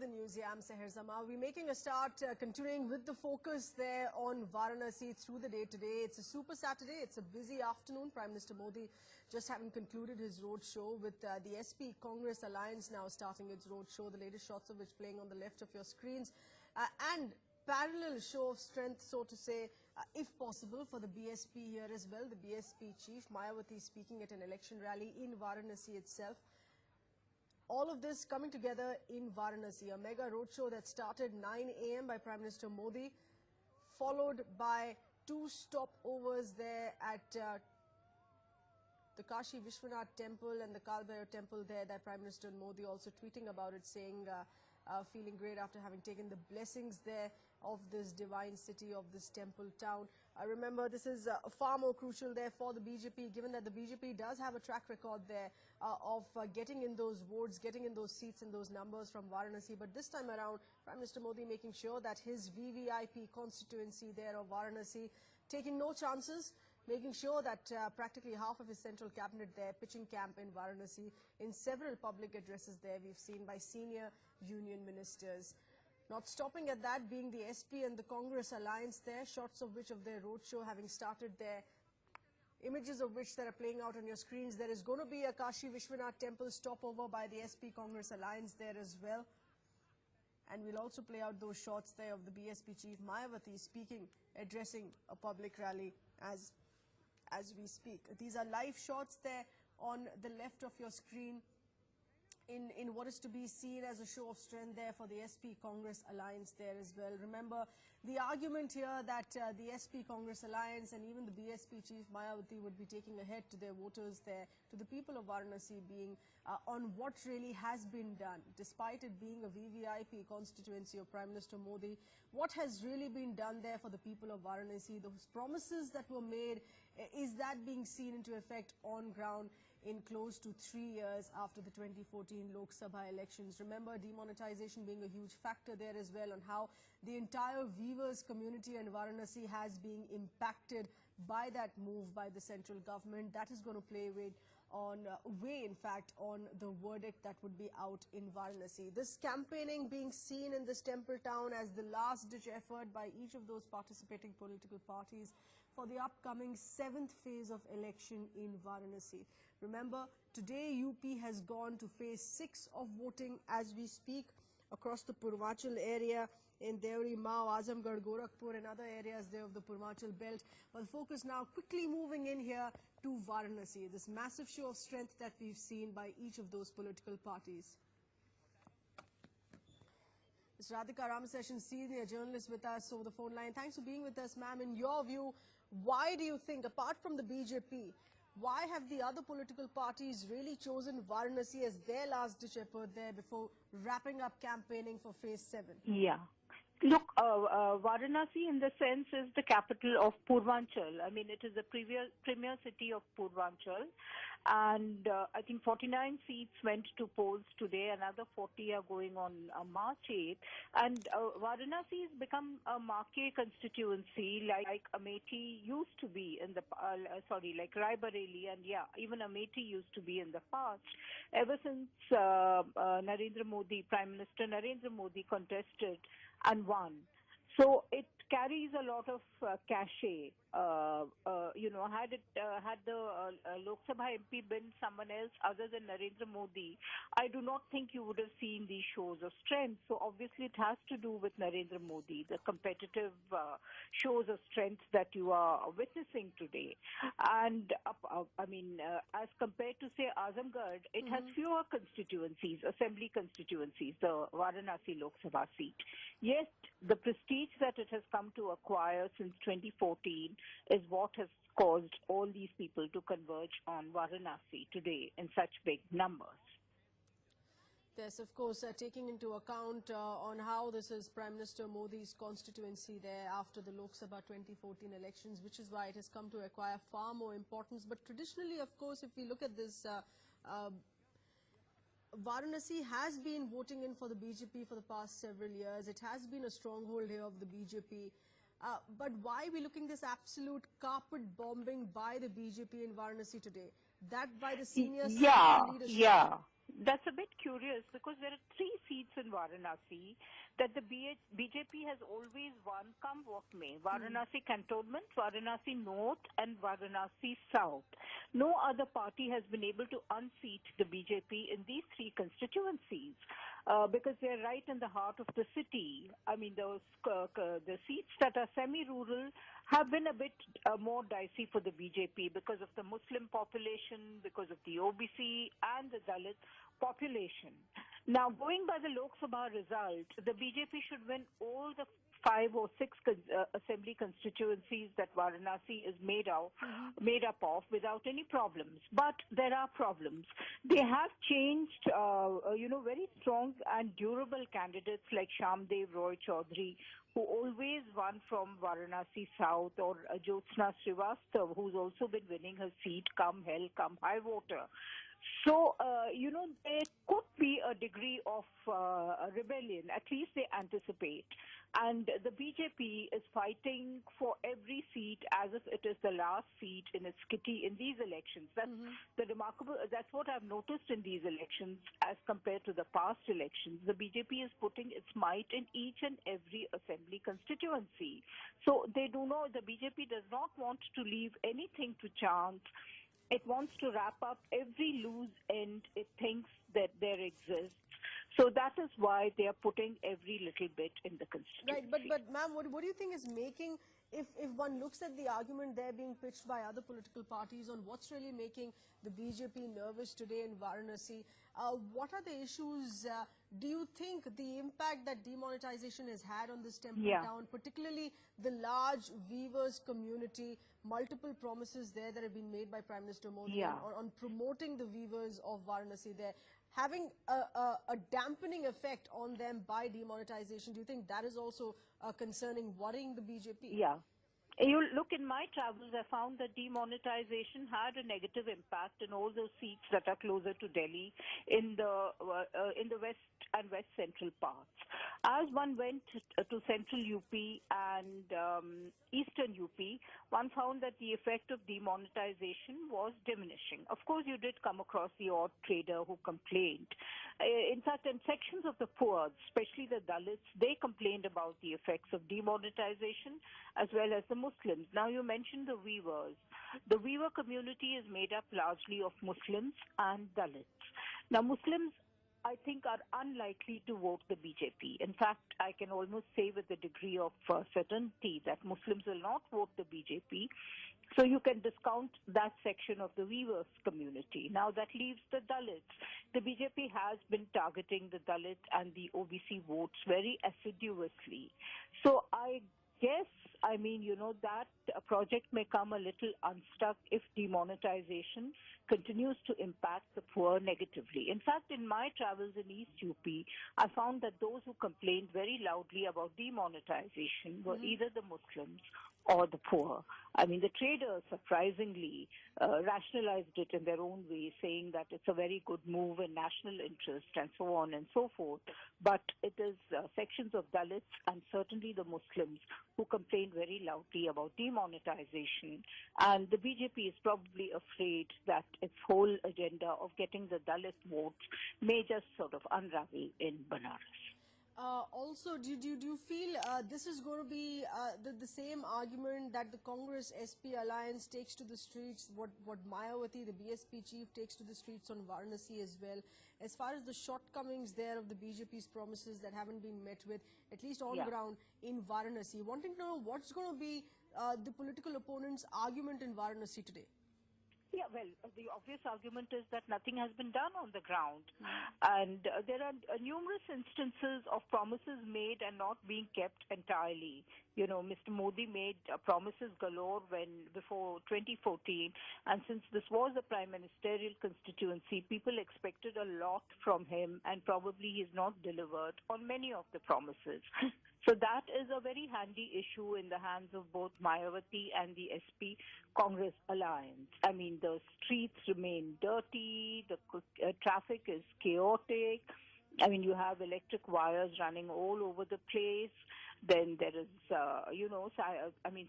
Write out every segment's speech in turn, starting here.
the news. Yeah, I'm Seher Zama. We're making a start, continuing with the focus there on Varanasi through the day today. It's a super Saturday. It's a busy afternoon. Prime Minister Modi just having concluded his roadshow with the SP Congress Alliance now starting its roadshow, the latest shots of which playing on the left of your screens. And parallel show of strength, so to say, if possible, for the BSP here as well. The BSP chief, Mayawati, speaking at an election rally in Varanasi itself. All of this coming together in Varanasi, a mega roadshow that started 9 a.m. by Prime Minister Modi, followed by 2 stopovers there at the Kashi Vishwanath temple and the Kalbhairav temple there, that Prime Minister Modi also tweeting about it, saying feeling great after having taken the blessings there of this divine city, of this temple town. Remember, this is far more crucial there for the BJP, given that the BJP does have a track record there of getting in those votes, getting in those seats and those numbers from Varanasi. But this time around, Prime Minister Modi making sure that his VVIP constituency there of Varanasi, taking no chances, making sure that practically half of his central cabinet there pitching camp in Varanasi. In several public addresses there we've seen by senior union ministers. Not stopping at that, being the SP and the Congress alliance there, shots of which of their roadshow having started there, images of which that are playing out on your screens. There is going to be a Kashi Vishwanath temple stopover by the SP Congress alliance there as well. And we'll also play out those shots there of the BSP chief Mayawati speaking, addressing a public rally as we speak. These are live shots there on the left of your screen in what is to be seen as a show of strength there for the SP Congress Alliance there as well. Remember, the argument here that the SP Congress Alliance and even the BSP chief Mayawati would be taking ahead to their voters there, to the people of Varanasi, being on what really has been done, despite it being a VVIP constituency of Prime Minister Modi. What has really been done there for the people of Varanasi? Those promises that were made, is that being seen into effect on ground in close to 3 years after the 2014 Lok Sabha elections? Remember, demonetization being a huge factor there as well, on how the entire weavers community in Varanasi has been impacted by that move by the central government. That is going to play in fact, on the verdict that would be out in Varanasi. This campaigning being seen in this temple town as the last-ditch effort by each of those participating political parties for the upcoming 7th phase of election in Varanasi. Remember, today UP has gone to phase 6 of voting as we speak across the Purvachal area in Deori, Mao, Azamgarh, Gorakhpur and other areas there of the Purvachal belt. But the focus now quickly moving in here to Varanasi, this massive show of strength that we've seen by each of those political parties. Ms. Radhika Ramaseshan, senior journalist with us over the phone line. Thanks for being with us, ma'am. In your view, why do you think, apart from the BJP, why have the other political parties really chosen Varanasi as their last-ditch effort there before wrapping up campaigning for phase 7? Yeah. Look, Varanasi in the sense is the capital of Purvanchal. I mean, it is the premier city of Purvanchal. And I think 49 seats went to polls today. Another 40 are going on March 8th. And Varanasi has become a marquee constituency like Amethi used to be in the, like Raebareli, and yeah, even Amethi used to be in the past. Ever since Narendra Modi, Prime Minister Narendra Modi contested and won. So it carries a lot of cachet. Had the Lok Sabha MP been someone else other than Narendra Modi, I do not think you would have seen these shows of strength. So obviously it has to do with Narendra Modi, the competitive shows of strength that you are witnessing today. And as compared to say Azamgarh, it has fewer constituencies, assembly constituencies, the Varanasi Lok Sabha seat. Yet the prestige that it has come to acquire since 2014 is what has caused all these people to converge on Varanasi today in such big numbers. Yes, of course, taking into account on how this is Prime Minister Modi's constituency there after the Lok Sabha 2014 elections, which is why it has come to acquire far more importance. But traditionally, of course, if we look at this, Varanasi has been voting in for the BJP for the past several years. It has been a stronghold here of the BJP. But why are we looking this absolute carpet bombing by the BJP in Varanasi today? That by the senior leadership. Yeah. That's a bit curious because there are 3 seats in Varanasi that the BJP has always won, come what may. Varanasi Cantonment, Varanasi North and Varanasi South. No other party has been able to unseat the BJP in these 3 constituencies because they're right in the heart of the city. I mean, the seats that are semi-rural have been a bit more dicey for the BJP because of the Muslim population, because of the OBC and the Dalit population. Now, going by the Lok Sabha result, the BJP should win all the 5 or 6 assembly constituencies that Varanasi is made up of without any problems. But there are problems. They have changed, very strong and durable candidates like Shamdev Roy Chaudhary, who always won from Varanasi South, or Jyotsna Srivastav, who's also been winning her seat come hell, come high water. So, there could be a degree of rebellion, at least they anticipate. And the BJP is fighting for every seat as if it is the last seat in its kitty in these elections. That's what I've noticed in these elections as compared to the past elections. The BJP is putting its might in each and every assembly constituency. So the BJP does not want to leave anything to chance. It wants to wrap up every loose end it thinks that there exists. So that is why they are putting every little bit in the constituency. Right, but ma'am, what do you think is making, if one looks at the argument there being pitched by other political parties on what's really making the BJP nervous today in Varanasi, what are the issues? Do you think the impact that demonetization has had on this temple town, particularly the large weavers community, multiple promises there that have been made by Prime Minister Modi on promoting the weavers of Varanasi there, having a dampening effect on them by demonetization? Do you think that is also concerning, worrying the BJP? Yeah. You look, in my travels, I found that demonetization had a negative impact in all those seats that are closer to Delhi in the west and west central parts. As one went to central UP and eastern UP, one found that the effect of demonetization was diminishing. Of course, you did come across the odd trader who complained. In fact, in sections of the poor, especially the Dalits, they complained about the effects of demonetization as well as the Muslims. Now, you mentioned the weavers. The weaver community is made up largely of Muslims and Dalits. Now, Muslims, I think, are unlikely to vote the BJP. In fact, I can almost say with a degree of certainty that Muslims will not vote the BJP. So you can discount that section of the weavers community. Now that leaves the Dalits. The BJP has been targeting the Dalit and the OBC votes very assiduously. So I guess, that project may come a little unstuck if demonetization continues to impact the poor negatively. In fact, in my travels in East UP, I found that those who complained very loudly about demonetization were either the Muslims or the poor. The traders, surprisingly, rationalized it in their own way, saying that it's a very good move in national interest and so on and so forth. But it is sections of Dalits and certainly the Muslims who complained very loudly about demonetization. And the BJP is probably afraid that its whole agenda of getting the Dalit votes may just sort of unravel in Banaras. Also, do you feel this is going to be the same argument that the Congress-SP alliance takes to the streets, what Mayawati, the BSP chief, takes to the streets on Varanasi as well, as far as the shortcomings there of the BJP's promises that haven't been met with, at least on ground in Varanasi? Wanting to know what's going to be the political opponent's argument in Varanasi today? Yeah, well, the obvious argument is that nothing has been done on the ground. And there are numerous instances of promises made and not being kept entirely. Mr. Modi made promises galore before 2014. And since this was a prime ministerial constituency, people expected a lot from him, and probably he's not delivered on many of the promises. So that is a very handy issue in the hands of both Mayawati and the SP Congress alliance. The streets remain dirty, the traffic is chaotic. You have electric wires running all over the place. Then there is,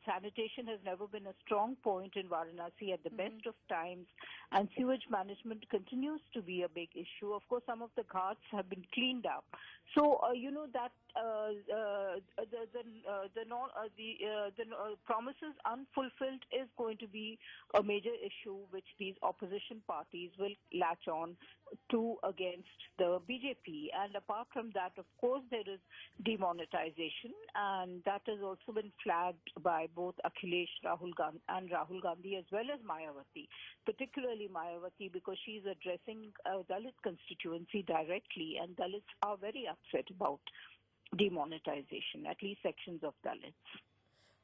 sanitation has never been a strong point in Varanasi at the best of times, and sewage management continues to be a big issue. Of course, some of the ghats have been cleaned up. So, the promises unfulfilled is going to be a major issue which these opposition parties will latch on to against the BJP. And apart from that, of course, there is demonetization, and that has also been flagged by both Akhilesh-Rahul and Rahul Gandhi, as well as Mayawati, particularly Mayawati, because she's addressing Dalit constituency directly, and Dalits are very upset about demonetization, at least sections of Dalits.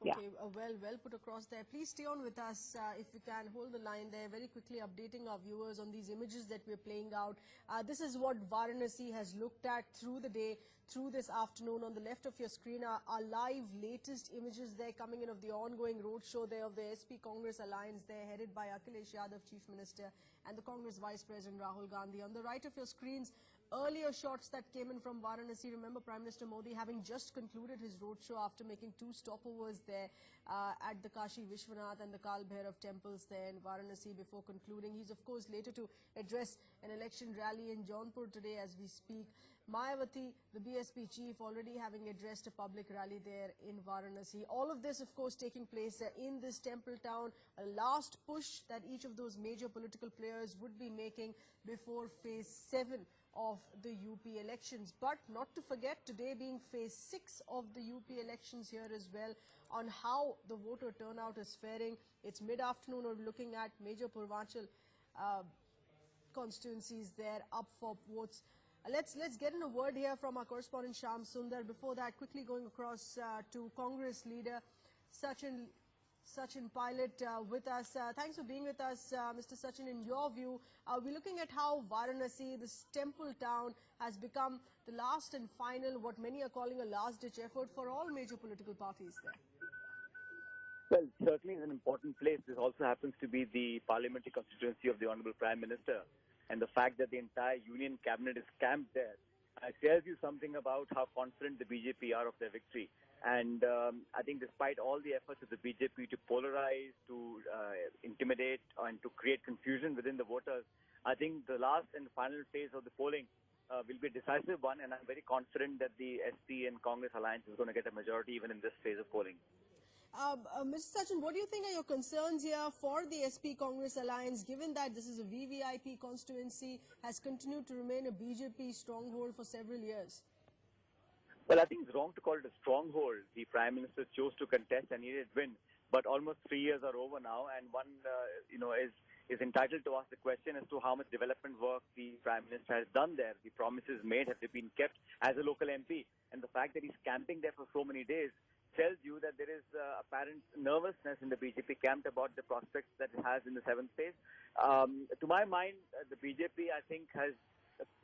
Okay, well put across there. Please stay on with us if you can. Hold the line there. Very quickly updating our viewers on these images that we're playing out. This is what Varanasi has looked at through the day, through this afternoon. On the left of your screen are live latest images there coming in of the ongoing roadshow there of the SP Congress alliance there, headed by Akhilesh Yadav, Chief Minister, and the Congress Vice President Rahul Gandhi. On the right of your screens, earlier shots that came in from Varanasi. Remember, Prime Minister Modi having just concluded his roadshow after making 2 stopovers there at the Kashi Vishwanath and the Kal Bhairav temples there in Varanasi before concluding. He's, of course, later to address an election rally in Jaunpur today as we speak. Mayawati, the BSP chief, already having addressed a public rally there in Varanasi. All of this, of course, taking place in this temple town, a last push that each of those major political players would be making before phase 7 of the UP elections. But not to forget, today being phase 6 of the UP elections here as well, on how the voter turnout is faring. It's mid-afternoon, we're looking at major Purvanchal constituencies there up for votes. Let's get in a word here from our correspondent Shyam Sundar. Before that, quickly going across to Congress leader Sachin Pilot with us. Thanks for being with us, Mr. Sachin. In your view, we're looking at how Varanasi, this temple town, has become the last and final, what many are calling a last-ditch effort for all major political parties there. Well, certainly is an important place. This also happens to be the parliamentary constituency of the Honorable Prime Minister. And the fact that the entire union cabinet is camped there tells you something about how confident the BJP are of their victory. And I think despite all the efforts of the BJP to polarize, to intimidate, and to create confusion within the voters, I think the last and final phase of the polling will be a decisive one. And I'm very confident that the SP and Congress alliance is going to get a majority even in this phase of polling. Mr. Sachin, what do you think are your concerns here for the SP Congress alliance, given that this is a VVIP constituency, has continued to remain a BJP stronghold for several years? Well, I think it's wrong to call it a stronghold. The Prime Minister chose to contest and he did win. But almost 3 years are over now, and one, is entitled to ask the question as to how much development work the Prime Minister has done there. The promises made, have they been kept as a local MP? And the fact that he's camping there for so many days tells you that there is apparent nervousness in the BJP camp about the prospects that it has in the 7th phase. To my mind, the BJP, I think, has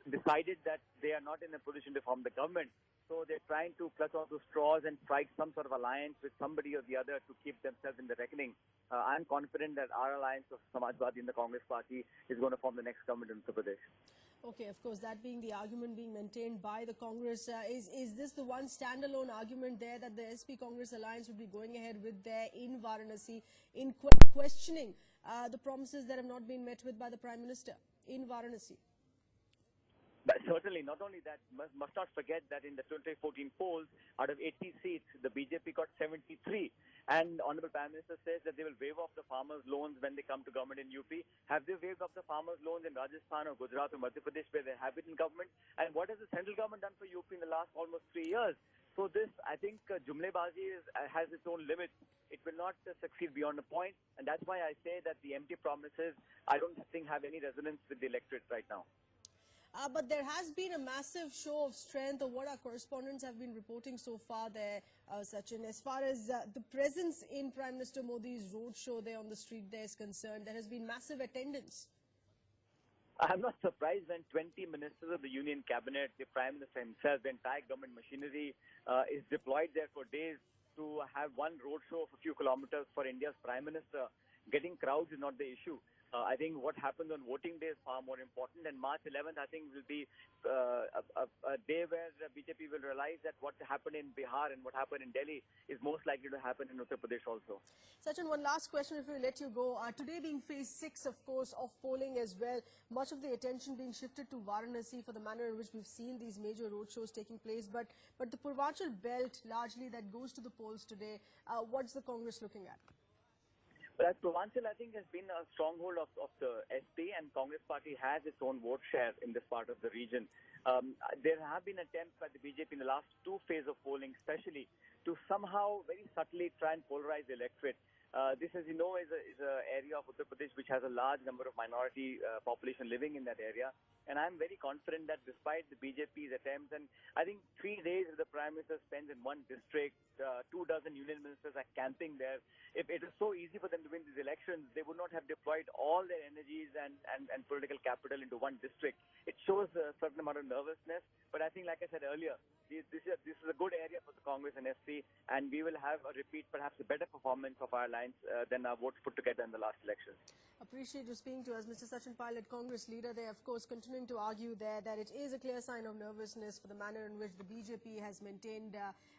decided that they are not in a position to form the government. So they're trying to clutch onto straws and strike some sort of alliance with somebody or the other to keep themselves in the reckoning. I'm confident that our alliance of Samajwadi and the Congress party is going to form the next government in Uttar Pradesh. Okay, of course, that being the argument being maintained by the Congress, is this the one standalone argument there that the SP Congress alliance would be going ahead with there in Varanasi, in questioning the promises that have not been met with by the Prime Minister in Varanasi? But certainly, not only that, must not forget that in the 2014 polls, out of 80 seats, the BJP got 73. And Honorable Prime Minister says that they will waive off the farmers' loans when they come to government in UP. Have they waived off the farmers' loans in Rajasthan or Gujarat or Madhya Pradesh where they have been in government? And what has the central government done for UP in the last almost 3 years? So this, I think, Jumlebazi has its own limits. It will not succeed beyond a point. And that's why I say that the empty promises, I don't think have any resonance with the electorate right now. But there has been a massive show of strength of what our correspondents have been reporting so far there, Sachin. As far as the presence in Prime Minister Modi's roadshow there on the street there is concerned, there has been massive attendance. I'm not surprised when 20 ministers of the Union Cabinet, the Prime Minister himself, the entire government machinery is deployed there for days to have one roadshow of a few kilometers for India's Prime Minister. Getting crowds is not the issue. I think what happens on voting day is far more important, and March 11th, I think, will be a day where the BJP will realize that what happened in Bihar and what happened in Delhi is most likely to happen in Uttar Pradesh also. Sachin, one last question if we let you go. Today being phase 6, of course, of polling as well, much of the attention being shifted to Varanasi for the manner in which we've seen these major roadshows taking place, but the Purvanchal belt largely that goes to the polls today, what's the Congress looking at? Well, as Purvanchal, I think, has been a stronghold of the SP, and Congress party has its own vote share in this part of the region. There have been attempts by the BJP in the last two phases of polling, especially, to somehow very subtly try and polarize the electorate. This, as you know, is an area of Uttar Pradesh which has a large number of minority population living in that area. And I'm very confident that despite the BJP's attempts, and I think 3 days the Prime Minister spends in one district, 24 union ministers are camping there. If it is so easy for them to win these elections, they would not have deployed all their energies and political capital into one district. It shows a certain amount of nervousness. But I think, like I said earlier, this is a good area for the Congress and SP, and we will have a repeat, perhaps a better performance of our alliance than our votes put together in the last election. Appreciate you speaking to us, Mr. Sachin Pilot, Congress leader. There, of course, continuing to argue there that it is a clear sign of nervousness for the manner in which the BJP has maintained,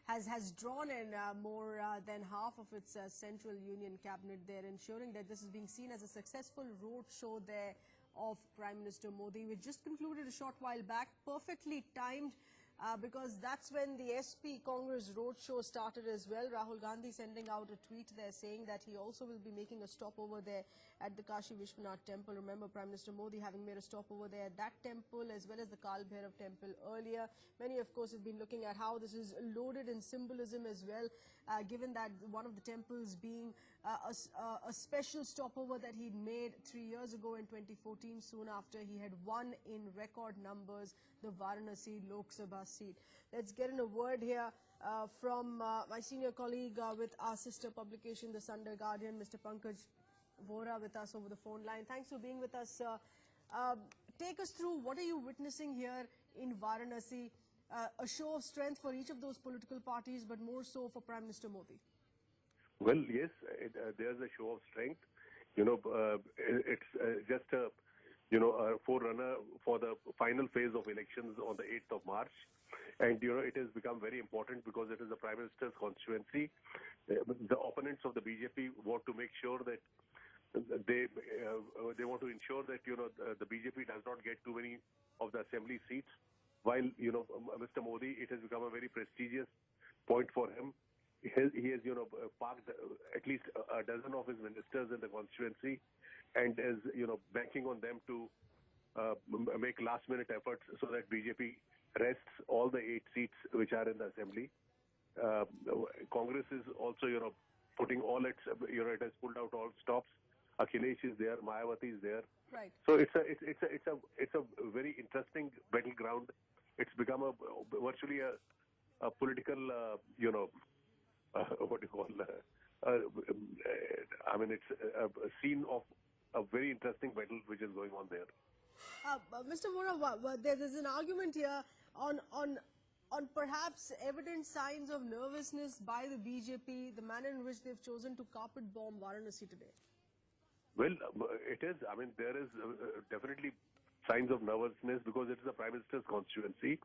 has drawn in more than half of its central union cabinet there, ensuring that this is being seen as a successful road show there of Prime Minister Modi. We just concluded a short while back, perfectly timed, because that's when the SP Congress roadshow started as well. Rahul Gandhi sending out a tweet there saying that he also will be making a stop over there at the Kashi Vishwanath temple. Remember, Prime Minister Modi having made a stop over there at that temple as well as the Kal Bhairav temple earlier. Many, of course, have been looking at how this is loaded in symbolism as well, given that one of the temples being a special stopover that he'd made 3 years ago in 2014, soon after he had won in record numbers the Varanasi Lok Sabha seat. Let's get in a word here from my senior colleague with our sister publication, the Sunday Guardian, Mr. Pankaj Vora, with us over the phone line. Thanks for being with us, sir. Take us through what are you witnessing here in Varanasi? A show of strength for each of those political parties, but more so for Prime Minister Modi. Well, yes, there's a show of strength. It's just a forerunner for the final phase of elections on the 8th of March. And, it has become very important because it is the Prime Minister's constituency. The opponents of the BJP want to make sure that they want to ensure that, the BJP does not get too many of the assembly seats. While, Mr. Modi, it has become a very prestigious point for him. He has parked at least a dozen of his ministers in the constituency and is, banking on them to make last-minute efforts so that BJP rests all the 8 seats which are in the assembly. Congress is also, putting all its, it has pulled out all stops. Akhilesh is there, Mayawati is there. Right. So it's a very interesting battleground. It's become virtually a political, what do you call? It's a scene of a very interesting battle which is going on there. Mr. Vora, there's an argument here on perhaps evident signs of nervousness by the BJP, the manner in which they've chosen to carpet bomb Varanasi today. Well, it is. There is definitely signs of nervousness because it is the Prime Minister's constituency.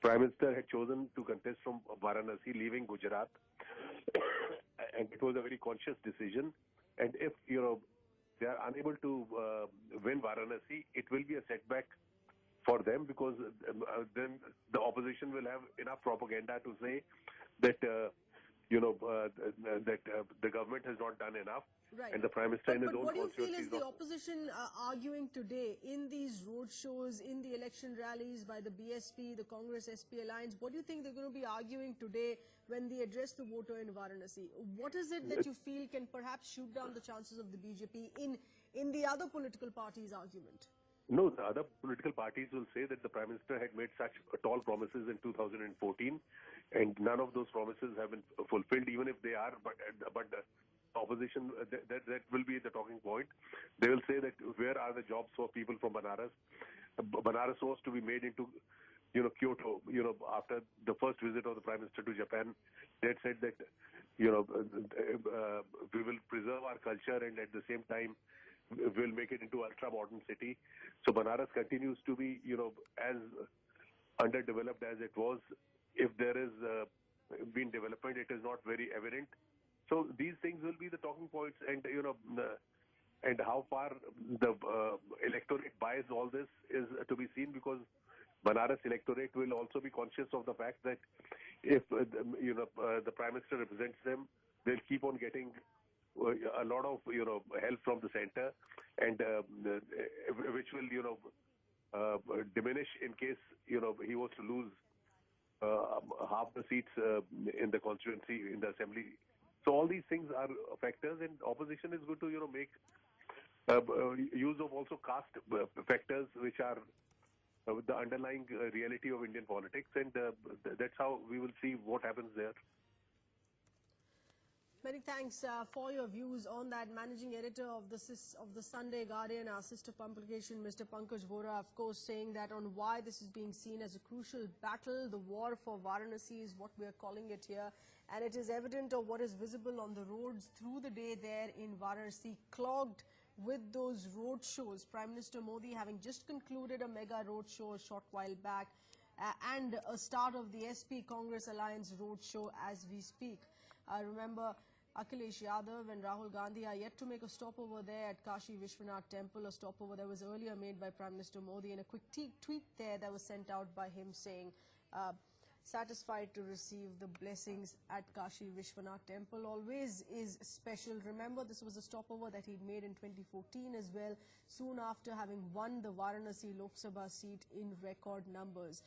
Prime Minister had chosen to contest from Varanasi, leaving Gujarat, and it was a very conscious decision. And if they are unable to win Varanasi, it will be a setback for them because then the opposition will have enough propaganda to say that that the government has not done enough. Right. And the Prime Minister in his own what do you feel is constituency the opposition arguing today in these road shows, in the election rallies by the BSP, the Congress-SP alliance? What do you think they're going to be arguing today when they address the voter in Varanasi? What is it that you feel can perhaps shoot down the chances of the BJP in the other political parties' argument? No, the other political parties will say that the Prime Minister had made such tall promises in 2014, and none of those promises have been fulfilled, even if they are. But the opposition, that will be the talking point. They will say that where are the jobs for people from Banaras? Banaras was to be made into, Kyoto. After the first visit of the Prime Minister to Japan, they had said that, we will preserve our culture and at the same time, will make it into ultra-modern city. So Banaras continues to be, as underdeveloped as it was. If there is been development, it is not very evident. So these things will be the talking points, and and how far the electorate buys all this is to be seen, because Banaras electorate will also be conscious of the fact that if the Prime Minister represents them, they'll keep on getting a lot of help from the center, and which will diminish in case he was to lose half the seats in the constituency, in the assembly. So all these things are factors, and opposition is going to make use of also caste factors, which are the underlying reality of Indian politics, and that's how we will see what happens there. Many thanks for your views on that. Managing editor of the Sunday Guardian, our sister publication, Mr. Pankaj Vora, of course, saying that on why this is being seen as a crucial battle. The war for Varanasi is what we are calling it here, and it is evident of what is visible on the roads through the day there in Varanasi, clogged with those road shows. Prime Minister Modi having just concluded a mega road show a short while back, and a start of the SP Congress Alliance road show as we speak. Remember, Akhilesh Yadav and Rahul Gandhi are yet to make a stopover there at Kashi Vishwanath Temple, a stopover that was earlier made by Prime Minister Modi, and a quick tweet there that was sent out by him saying, satisfied to receive the blessings at Kashi Vishwanath Temple. Always is special. Remember, this was a stopover that he'd made in 2014 as well, soon after having won the Varanasi Lok Sabha seat in record numbers.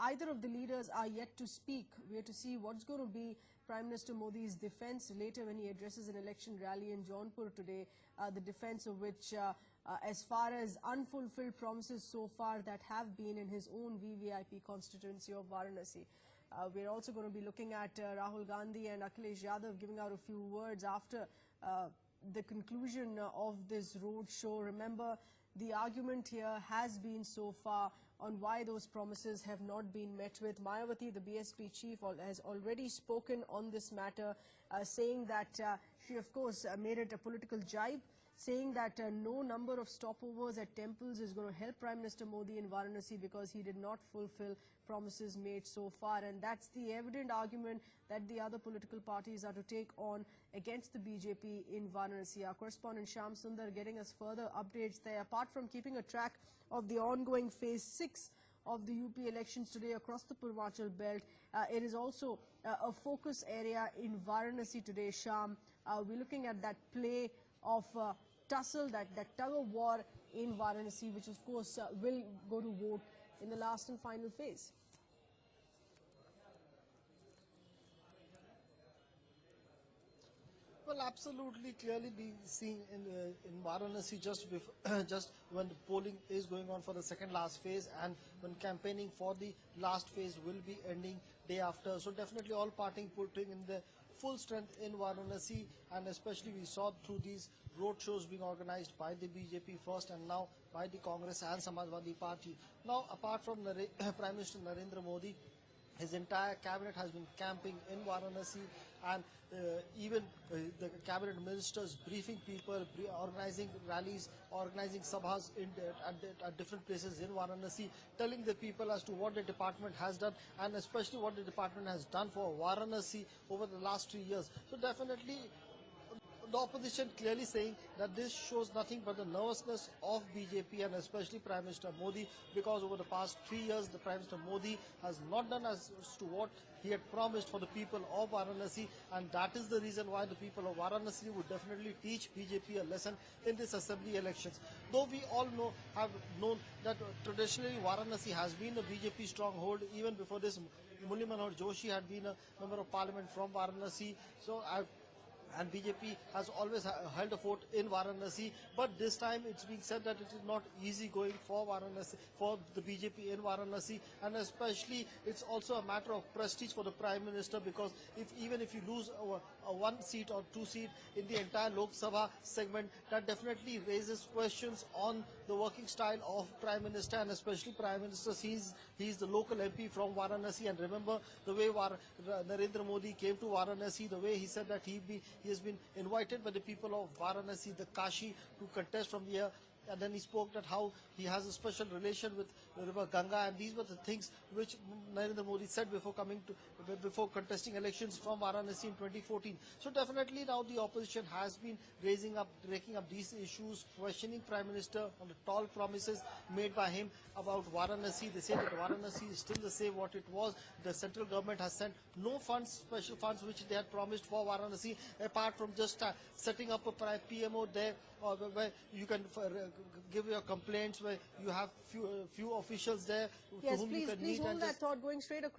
Either of the leaders are yet to speak. We have to see what's going to be Prime Minister Modi's defense later when he addresses an election rally in Jaunpur today, the defense of which, as far as unfulfilled promises so far that have been in his own VVIP constituency of Varanasi. We're also going to be looking at Rahul Gandhi and Akhilesh Yadav giving out a few words after the conclusion of this road show. Remember, the argument here has been so far on why those promises have not been met with. Mayawati, the BSP chief, has already spoken on this matter, saying that she, of course, made it a political jibe, saying that no number of stopovers at temples is going to help Prime Minister Modi in Varanasi because he did not fulfill promises made so far. And that's the evident argument that the other political parties are to take on against the BJP in Varanasi. Our correspondent Shyam Sundar getting us further updates there. Apart from keeping a track of the ongoing phase 6 of the UP elections today across the Purvanchal belt, it is also a focus area in Varanasi today, Shyam. We're looking at that play of tussle, that tug of war in Varanasi, which of course will go to vote in the last and final phase. Well, absolutely, clearly being seen in Varanasi just when the polling is going on for the second last phase, and when campaigning for the last phase will be ending day after. So definitely all parties putting in the full strength in Varanasi, and especially we saw through these road shows being organized by the BJP first and now by the Congress and Samajwadi Party. Now, apart from Prime Minister Narendra Modi, his entire cabinet has been camping in Varanasi, and even the cabinet ministers briefing people, organizing rallies, organizing sabhas at different places in Varanasi, telling the people as to what the department has done, and especially what the department has done for Varanasi over the last 3 years. So definitely the opposition clearly saying that this shows nothing but the nervousness of BJP and especially Prime Minister Modi, because over the past 3 years the Prime Minister Modi has not done as to what he had promised for the people of Varanasi, and that is the reason why the people of Varanasi would definitely teach BJP a lesson in this assembly elections. Though we all have known that traditionally Varanasi has been a BJP stronghold. Even before this, Murli Manohar Joshi had been a member of parliament from Varanasi. And BJP has always held a fort in Varanasi, but this time it's being said that it is not easy going for Varanasi, for the BJP in Varanasi, and especially it's also a matter of prestige for the Prime Minister, because even if you lose one seat or two seat in the entire Lok Sabha segment. That definitely raises questions on the working style of Prime Minister, and especially Prime Minister. He's the local MP from Varanasi, and remember the way Narendra Modi came to Varanasi, the way he said that he has been invited by the people of Varanasi, the Kashi, to contest from here. And then he spoke that how he has a special relation with the river Ganga, and these were the things which Narendra Modi said before contesting elections from Varanasi in 2014. So definitely now the opposition has been raking up these issues, questioning Prime Minister on the tall promises made by him about Varanasi. They say that Varanasi is still the same what it was. The central government has sent no funds, special funds which they had promised for Varanasi, apart from just setting up a PMO there, where you can give your complaints, where you have few officials there to Yes, whom you can please meet. hold that thought, going straight across.